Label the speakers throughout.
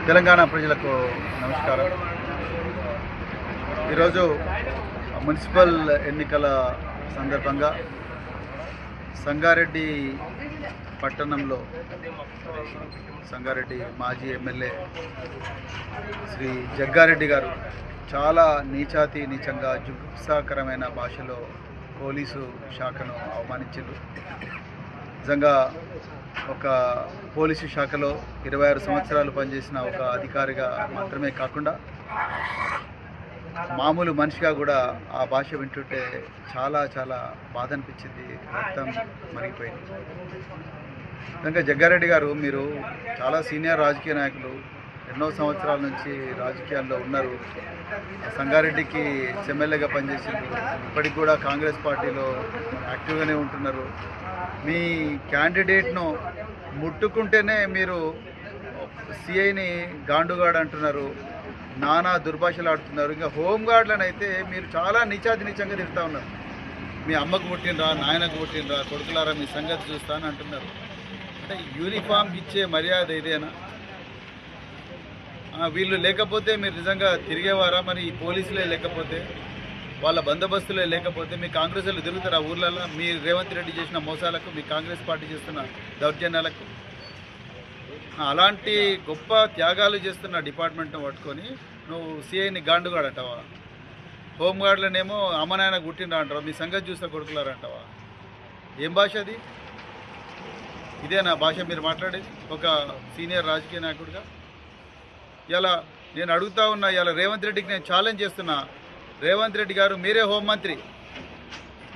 Speaker 1: తెలంగాణ ప్రజలకు నమస్కారం. ఈరోజు మున్సిపల్ ఎన్నికల సందర్భంగా సంగారెడ్డి పట్టణంలో సంగారెడ్డి మాజీ ఎమ్మెల్యే శ్రీ జగ్గారెడ్డి గారు చాలా నీచంగా జుగుప్సాకరమైన భాషలో పోలీసు శాఖను అవమానించారు. నిజంగా ఒక పోలీసు శాఖలో 26 సంవత్సరాలు పనిచేసిన ఒక అధికారిగా మాత్రమే కాకుండా మామూలు మనిషిగా కూడా ఆ భాష వింటుంటే చాలా బాధ అనిపించింది. రక్తం మరిగిపోయింది. నిజంగా జగ్గారెడ్డి గారు మీరు చాలా సీనియర్ రాజకీయ నాయకులు, ఎన్నో సంవత్సరాల నుంచి రాజకీయాల్లో ఉన్నారు. సంగారెడ్డికి ఎమ్మెల్యేగా పనిచేసింది. ఇప్పటికి కూడా కాంగ్రెస్ పార్టీలో యాక్టివ్గానే ఉంటున్నారు. మీ క్యాండిడేట్ను ముట్టుకుంటేనే మీరు సిఐని గాండుగాడు అంటున్నారు, నానా దుర్భాషలు ఆడుతున్నారు. ఇంకా హోంగార్డులను అయితే మీరు చాలా నీచంగా తిరుగుతూ ఉన్నారు. మీ అమ్మకు పుట్టినరా, నాయనకు పుట్టినరా, కొడుకులారా మీ సంగతి చూస్తా అని అంటున్నారు. అంటే యూనిఫామ్కి ఇచ్చే మర్యాద ఇదేనా? వీళ్ళు లేకపోతే మీరు నిజంగా తిరిగేవారా? మరి ఈ పోలీసులే లేకపోతే, వాళ్ళ బందోబస్తులే లేకపోతే మీ కాంగ్రెస్ వాళ్ళు తిరుగుతారు ఆ ఊర్లలో? మీ రేవంత్ రెడ్డి చేసిన మోసాలకు, మీ కాంగ్రెస్ పార్టీ చేస్తున్న దౌర్జన్యాలకు? అలాంటి గొప్ప త్యాగాలు చేస్తున్న డిపార్ట్మెంట్ను పట్టుకొని నువ్వు సిఐని గాండుగాడు అంటావా? హోంగార్డులనేమో అమ్మ నాయన గుట్టిండ్రా అంటావా? మీ సంగతి చూస్తే కొడుకులారంటావా? ఏం భాష అది? ఇదేనా భాష మీరు మాట్లాడేది ఒక సీనియర్ రాజకీయ నాయకుడిగా? ఇలా నేను అడుగుతా ఉన్నా, ఇలా రేవంత్ రెడ్డికి నేను ఛాలెంజ్ చేస్తున్నా. రేవంత్ రెడ్డి గారు మీరే హోంమంత్రి,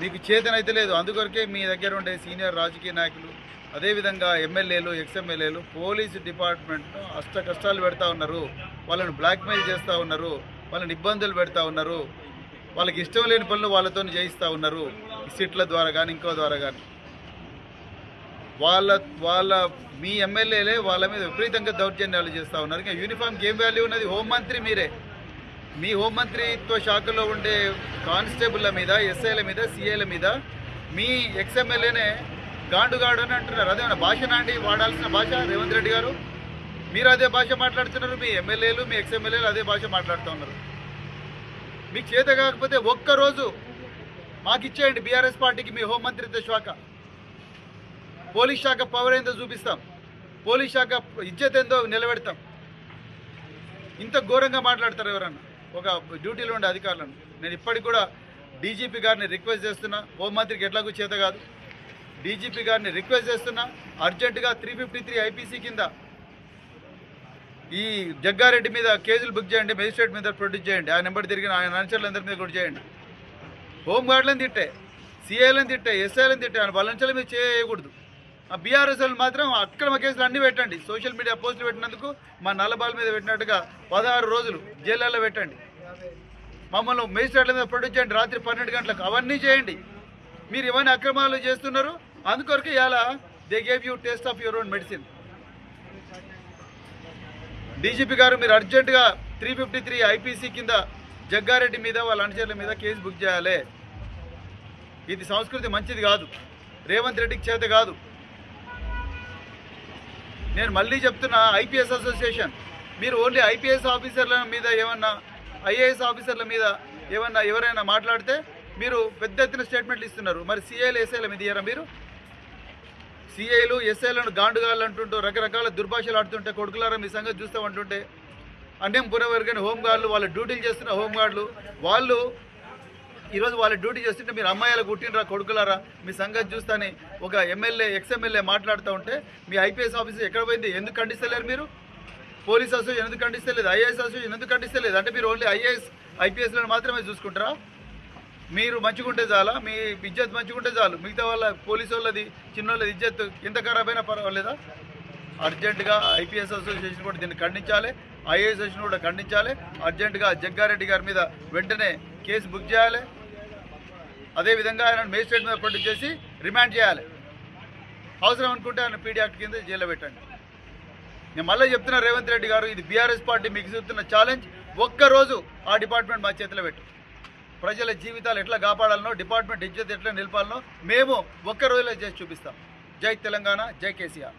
Speaker 1: మీకు చేతనైతే లేదు. అందుకొరకే మీ దగ్గర ఉండే సీనియర్ రాజకీయ నాయకులు, అదేవిధంగా ఎమ్మెల్యేలు, ఎక్స్ఎమ్మెల్యేలు పోలీసు డిపార్ట్మెంట్ను అష్ట కష్టాలు పెడతా ఉన్నారు. వాళ్ళని బ్లాక్మెయిల్ చేస్తూ ఉన్నారు, వాళ్ళని ఇబ్బందులు పెడతా ఉన్నారు, వాళ్ళకి ఇష్టం లేని పనులు వాళ్ళతో చేయిస్తూ ఉన్నారు. సిట్ల ద్వారా కానీ ఇంకో ద్వారా కానీ వాళ్ళ మీ ఎమ్మెల్యేలే వాళ్ళ మీద విపరీతంగా దౌర్జన్యాలు చేస్తూ ఉన్నారు. ఇంకా యూనిఫామ్కి ఏం వాల్యూ ఉన్నది? హోంమంత్రి మీరే. మీ హోంమంత్రిత్వ శాఖలో ఉండే కానిస్టేబుల్ల మీద, ఎస్ఐల మీద, సిఐల మీద మీ ఎక్స్ఎమ్మెల్యేనే గాండుగాడు అని అంటున్నారు. అదేమన్నా భాషనా అండి వాడాల్సిన భాష? రేవంత్ రెడ్డి గారు మీరు అదే భాష మాట్లాడుతున్నారు, మీ ఎమ్మెల్యేలు, మీ ఎక్స్ఎమ్మెల్యేలు అదే భాష మాట్లాడుతూ ఉన్నారు. మీకు చేత కాకపోతే ఒక్కరోజు మాకు ఇచ్చేయండి బీఆర్ఎస్ పార్టీకి మీ హోంమంత్రిత్వ శాఖ. పోలీస్ శాఖ పవర్ ఏందో చూపిస్తాం, పోలీస్ శాఖ ఇజ్జత్ ఏందో నిలబెడతాం. ఇంత ఘోరంగా మాట్లాడతారు ఎవరన్నా ఒక డ్యూటీలో ఉండే అధికారులను? నేను ఇప్పటికి కూడా డీజీపీ గారిని రిక్వెస్ట్ చేస్తున్నా, హోంమంత్రికి ఎట్లాగూ చేత కాదు, డీజీపీ గారిని రిక్వెస్ట్ చేస్తున్నా, అర్జెంటుగా 353 ఐపీసీ కింద ఈ జగ్గారెడ్డి మీద కేసులు బుక్ చేయండి, మెజిస్ట్రేట్ మీద ప్రొడ్యూస్ చేయండి, ఆ నెంబర్ తిరిగిన ఆయన అనుచరులందరి మీద కూడా చేయండి. హోంగార్డులను తిట్టే, సిఐలను తిట్టే, ఎస్ఐలను తిట్టే, ఆయన బలంచల మీద చేయకూడదు. ఆ బీఆర్ఎస్ఎల్ మాత్రం అక్రమ కేసులు అన్నీ పెట్టండి. సోషల్ మీడియా పోస్టులు పెట్టినందుకు మా నల్లబాల్ మీద పెట్టినట్టుగా 16 రోజులు జైళ్ళల్లో పెట్టండి. మమ్మల్ని మేజిస్ట్రేట్ల మీద ప్రొడ్యూస్ చేయండి రాత్రి 12 గంటలకు. అవన్నీ చేయండి. మీరు ఇవన్నీ అక్రమాలు చేస్తున్నారు. అందుకొరకు ఇలా they gave you taste of your own medicine. DGP గారు మీరు అర్జెంటుగా 353 ఐపీసీ కింద జగ్గారెడ్డి మీద, వాళ్ళ అనుచరుల మీద కేసు బుక్ చేయాలి. ఇది సంస్కృతి మంచిది కాదు, రేవంత్ రెడ్డికి చేత కాదు. నేను మళ్ళీ చెప్తున్నా, ఐపీఎస్ అసోసియేషన్ మీరు ఓన్లీ ఐపీఎస్ ఆఫీసర్ల మీద ఏమన్నా, ఐఏఎస్ ఆఫీసర్ల మీద ఏమన్నా ఎవరైనా మాట్లాడితే మీరు పెద్ద ఎత్తున స్టేట్మెంట్లు ఇస్తున్నారు. మరి సిఐలు, ఎస్ఐల మీద ఇయ్యారా మీరు? సిఐలు, ఎస్ఐలను గాండుగాళ్ళు అంటుంటూ రకరకాల దుర్భాషలు ఆడుతుంటే కొడుకులారా మీ సంగతి చూస్తామంటుంటే, అన్యం పునవర్గని హోంగార్డులు, వాళ్ళ డ్యూటీలు చేస్తున్న హోంగార్డులు వాళ్ళు ఈరోజు వాళ్ళ డ్యూటీ చేస్తుంటే మీరు అమ్మాయిలు కుట్టినరా కొడుకులారా మీ సంగతి చూస్తాని ఒక ఎమ్మెల్యే, ఎక్స్ఎమ్మెల్యే మాట్లాడుతూ ఉంటే మీ ఐపీఎస్ ఆఫీసర్ ఎక్కడ పోయింది? ఎందుకు ఖండిస్తలేరు మీరు? పోలీస్ అసోసియేషన్ ఎందుకు ఖండిస్తలేదు? ఐఏఎస్ అసోసియేషన్ ఎందుకు ఖండిస్తలేదు? అంటే మీరు ఓన్లీ ఐఏఎస్, ఐపీఎస్లను మాత్రమే చూసుకుంటారా? మీరు మంచిగుంటే చాలా, మీ ఇజ్జత్ మంచిగుంటే చాలు, మిగతా వాళ్ళ పోలీసు వాళ్ళది, చిన్నోళ్ళది ఇజ్జత్ ఎంత ఖరాబ్ అయినా పర్వాలేదా? అర్జెంటుగా ఐపీఎస్ అసోసియేషన్ కూడా దీన్ని ఖండించాలి, ఐఏఎస్ అసోసియేషన్ కూడా ఖండించాలి. అర్జెంటుగా జగ్గారెడ్డి గారి మీద వెంటనే కేసు బుక్ చేయాలి. అదేవిధంగా ఆయన మేజిస్ట్రేట్ మీద ప్రొడ్యూస్ చేసి రిమాండ్ చేయాలి. అవసరం అనుకుంటే ఆయన పీడీ యాక్ట్ కింద జైల్లో పెట్టండి. నేను మళ్ళీ చెప్తున్నా రేవంత్ రెడ్డి గారు, ఇది బీఆర్ఎస్ పార్టీ మీకు ఇస్తున్న ఛాలెంజ్. ఒక్కరోజు ఆ డిపార్ట్మెంట్ మా చేతిలో పెట్టు. ప్రజల జీవితాలు ఎట్లా కాపాడాలనో, డిపార్ట్మెంట్ ఇజ్జత్ ఎట్లా నిలపాలనో మేము ఒక్క రోజులో చేసి చూపిస్తాం. జై తెలంగాణ, జై కేసీఆర్.